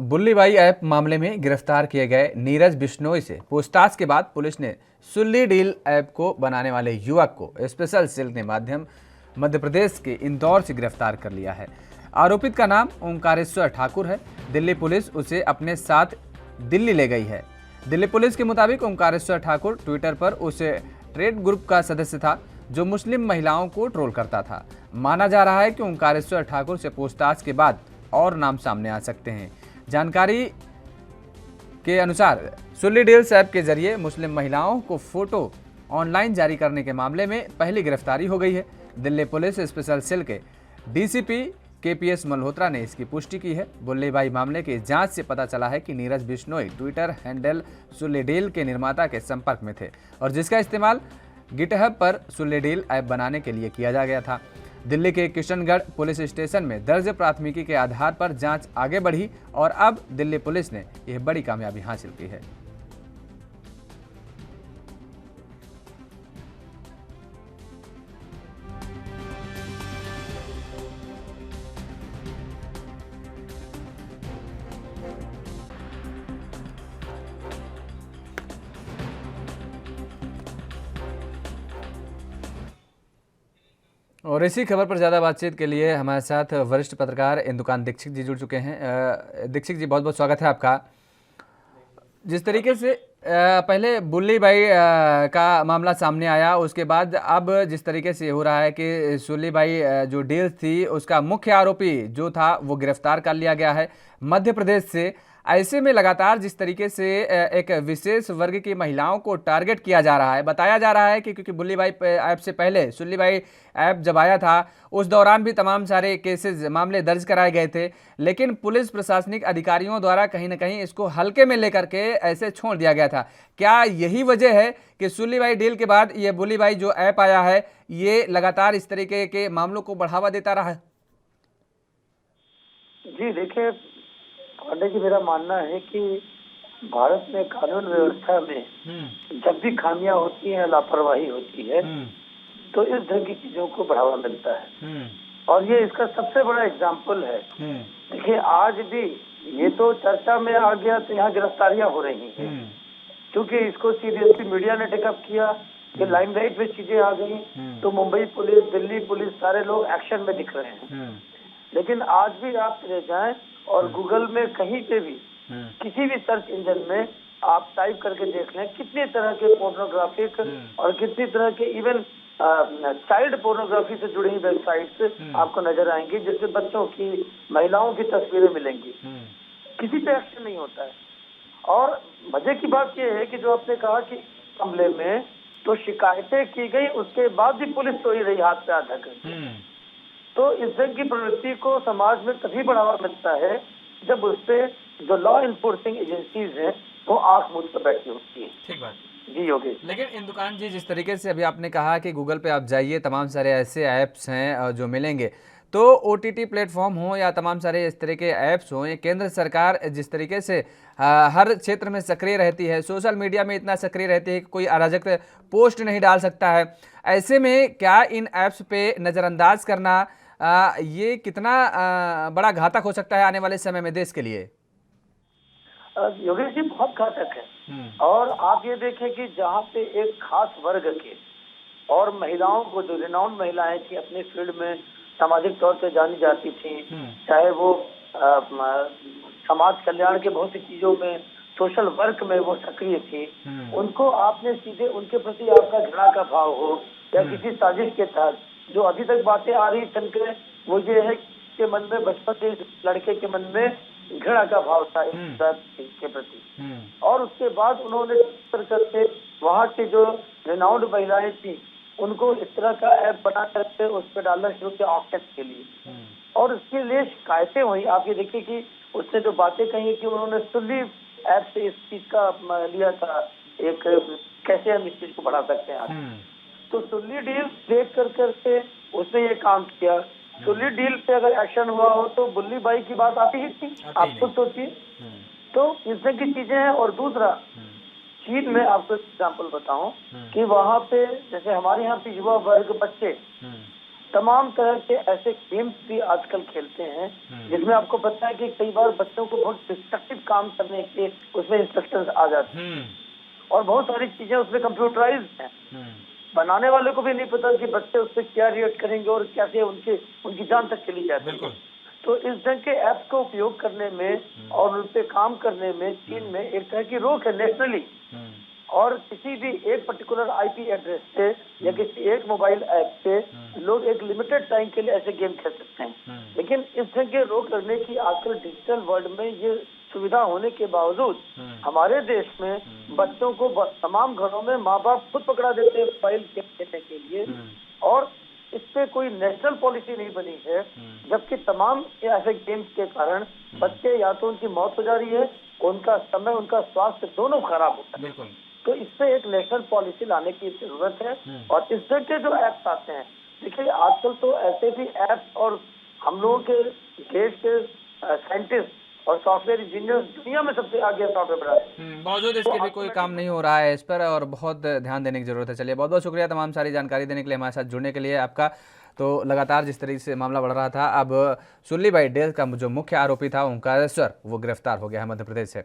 Bulli Bai app मामले में गिरफ्तार किए गए नीरज बिश्नोई से पूछताछ के बाद पुलिस ने सुल्ली डील ऐप को बनाने वाले युवक को स्पेशल सेल के माध्यम मध्य प्रदेश के इंदौर से गिरफ्तार कर लिया है। आरोपित का नाम ओंकारेश्वर ठाकुर है। दिल्ली पुलिस उसे अपने साथ दिल्ली ले गई है। दिल्ली पुलिस के मुताबिक ओंकारेश्वर ठाकुर ट्विटर पर उस ट्रेड ग्रुप का सदस्य था जो मुस्लिम महिलाओं को ट्रोल करता था। माना जा रहा है कि ओंकारेश्वर ठाकुर से पूछताछ के बाद और नाम सामने आ सकते हैं। जानकारी के अनुसार सुल्ली डील्स ऐप के जरिए मुस्लिम महिलाओं को फोटो ऑनलाइन जारी करने के मामले में पहली गिरफ्तारी हो गई है। दिल्ली पुलिस स्पेशल सेल के डीसीपी केपीएस मल्होत्रा ने इसकी पुष्टि की है। बुल्लीबाई मामले की जांच से पता चला है कि Neeraj Bishnoi Twitter handle Sulli deal के निर्माता के संपर्क में थे और जिसका इस्तेमाल गिटहब पर सुल्ली डील ऐप बनाने के लिए किया जा गया था। दिल्ली के किशनगढ़ पुलिस स्टेशन में दर्ज प्राथमिकी के आधार पर जांच आगे बढ़ी और अब दिल्ली पुलिस ने यह बड़ी कामयाबी हासिल की है। और इसी खबर पर ज़्यादा बातचीत के लिए हमारे साथ वरिष्ठ पत्रकार इंदुकान दीक्षित जी जुड़ चुके हैं। दीक्षित जी, बहुत बहुत स्वागत है आपका। जिस तरीके से पहले बुल्लीबाई का मामला सामने आया, उसके बाद अब जिस तरीके से हो रहा है कि सुल्लीबाई जो डील थी उसका मुख्य आरोपी जो था वो गिरफ्तार कर लिया गया है मध्य प्रदेश से। ऐसे में लगातार जिस तरीके से एक विशेष वर्ग की महिलाओं को टारगेट किया जा रहा है, बताया जा रहा है कि क्योंकि बुल्लीबाई ऐप से पहले सुल्लीबाई ऐप जब आया था उस दौरान भी तमाम सारे केसेस मामले दर्ज कराए गए थे, लेकिन पुलिस प्रशासनिक अधिकारियों द्वारा कहीं ना कहीं इसको हल्के में लेकर के ऐसे छोड़ दिया गया था। क्या यही वजह है कि सुल्लीबाई डील के बाद ये बुल्लीबाई जो ऐप आया है ये लगातार इस तरीके के मामलों को बढ़ावा देता रहा है? जी देखिए, पांडे जी, मेरा मानना है कि भारत में कानून व्यवस्था में जब भी खामियां होती हैं, लापरवाही होती है, तो इस ढंग की चीजों को बढ़ावा मिलता है और ये इसका सबसे बड़ा एग्जाम्पल है। देखिए, आज भी ये तो चर्चा में आ गया तो यहाँ गिरफ्तारियां हो रही हैं क्योंकि इसको सीरियसली मीडिया ने टेकअप किया कि लाइमलाइट में चीजें आ गई तो मुंबई पुलिस, दिल्ली पुलिस, सारे लोग एक्शन में दिख रहे हैं। लेकिन आज भी आप चले जाएं और गूगल में कहीं पे भी किसी भी सर्च इंजन में आप टाइप करके देख लें, कितने तरह के पोर्नोग्राफिक और कितनी तरह के इवन चाइल्ड पोर्नोग्राफी से जुड़ी वेबसाइट्स आपको नजर आएंगी जिससे बच्चों की, महिलाओं की तस्वीरें मिलेंगी। किसी पे एक्शन नहीं होता है। और मजे की बात यह है कि जो आपने कहा कि मामले में तो शिकायतें की गई, उसके बाद भी पुलिस तो ही रही हाथ पे हाथ धकर। तो इस ढंग की प्रवृत्ति को समाज में तभी बढ़ावा मिलता है जब उसपे जो लॉ इन्फोर्सिंग एजेंसीज हैं वो आंख मूंद कर बैठी होती है। ठीक बात जी योगेश। लेकिन इंदुकान जी, जिस तरीके से अभी आपने कहा कि गूगल पे आप जाइए, तमाम सारे ऐसे ऐप्स हैं जो मिलेंगे, तो ओटीटी प्लेटफॉर्म हो या तमाम सारे इस तरह के ऐप्स हों, ये केंद्र सरकार जिस तरीके से हर क्षेत्र में सक्रिय रहती है, सोशल मीडिया में इतना सक्रिय रहती है कि कोई अराजक पोस्ट नहीं डाल सकता है। ऐसे में क्या इन ऐप्स पे नज़रअंदाज करना ये कितना बड़ा घातक हो सकता है आने वाले समय में देश के लिए? योगेश जी, बहुत घातक है। और आप ये देखें कि जहाँ पे एक खास वर्ग के और महिलाओं को, जो रिनाउंड महिलाएं थी अपने फील्ड में, सामाजिक तौर पे जानी जाती थी, चाहे वो समाज कल्याण के बहुत सी चीजों में, सोशल वर्क में वो सक्रिय थी, उनको आपने सीधे उनके प्रति आपका घृणा का भाव हो या किसी साजिश के तहत जो अभी तक बातें आ रही चल के, वो ये है कि मन में बचपन से लड़के के मन में घृणा का भाव था इसके प्रति। और उसके बाद उन्होंने करके वहाँ के जो रिनाउंड महिलाएं थी उनको इस तरह का ऐप बना करके उस पर डालना शुरू किया ऑक्शन के लिए। और उसके लिए शिकायतें हुई। आप ये देखिए कि उसने जो बातें कही कि उन्होंने सुल्ली ऐप से इस चीज का लिया था, एक कैसे हम इस चीज को बढ़ा सकते हैं। तो सुल्ली डील देख करके उसने ये काम किया। सुल्ली डील पे अगर एक्शन हुआ हो तो बुल्लीबाई की बात आती ही थी, आप खुद सोचिए। तो इस तरह की चीजें हैं। और दूसरा, चीन में आपको एग्जाम्पल बताऊं कि वहाँ पे जैसे हमारे यहाँ पे युवा वर्ग, बच्चे तमाम तरह के ऐसे गेम्स भी आजकल खेलते हैं जिसमें आपको पता है कि कई बार बच्चों को बहुत डिस्ट्रक्टिव काम करने के उसमें इंस्ट्रक्शंस आ जाते हैं और बहुत सारी चीजें उसमें कंप्यूटराइज्ड हैं। बनाने वाले को भी नहीं पता कि बच्चे उस पर क्या रिएक्ट करेंगे और कैसे उनकी जान तक चली जाती है। तो इस ढंग के ऐप्स का उपयोग करने में और उन पे काम करने में चीन में एक तरह की रोक है नेशनली, और किसी भी एक पर्टिकुलर आईपी एड्रेस से या किसी एक मोबाइल ऐप से लोग एक लिमिटेड टाइम के लिए ऐसे गेम खेल सकते हैं। लेकिन इस ढंग के रोक करने की आजकल डिजिटल वर्ल्ड में ये सुविधा होने के बावजूद हमारे देश में बच्चों को तमाम घरों में माँ बाप खुद पकड़ा देते हैं मोबाइल गेम खेलने के लिए, और इस पे कोई नेशनल पॉलिसी नहीं बनी है, जबकि तमाम ऐसे गेम्स के कारण बच्चे या तो उनकी मौत हो जा रही है, उनका समय उनका स्वास्थ्य दोनों खराब होता है। तो इस पे एक नेशनल पॉलिसी लाने की जरूरत है। और इस तरह के जो ऐप्स आते हैं, देखिए आजकल तो ऐसे भी ऐप्स, और हम लोगों के देश के साइंटिस्ट और सॉफ्टवेयर इंजीनियर दुनिया में सबसे आगे सॉफ्टवेयर बनाते बावजूद इसके भी कोई काम नहीं हो रहा है इस पर, और बहुत ध्यान देने की जरूरत है। चलिए, बहुत बहुत शुक्रिया तमाम सारी जानकारी देने के लिए, हमारे साथ जुड़ने के लिए आपका। तो लगातार जिस तरीके से मामला बढ़ रहा था, अब सुल्ली भाई डेल का जो मुख्य आरोपी था ओंकारेश्वर, वो गिरफ्तार हो गया है मध्य प्रदेश से।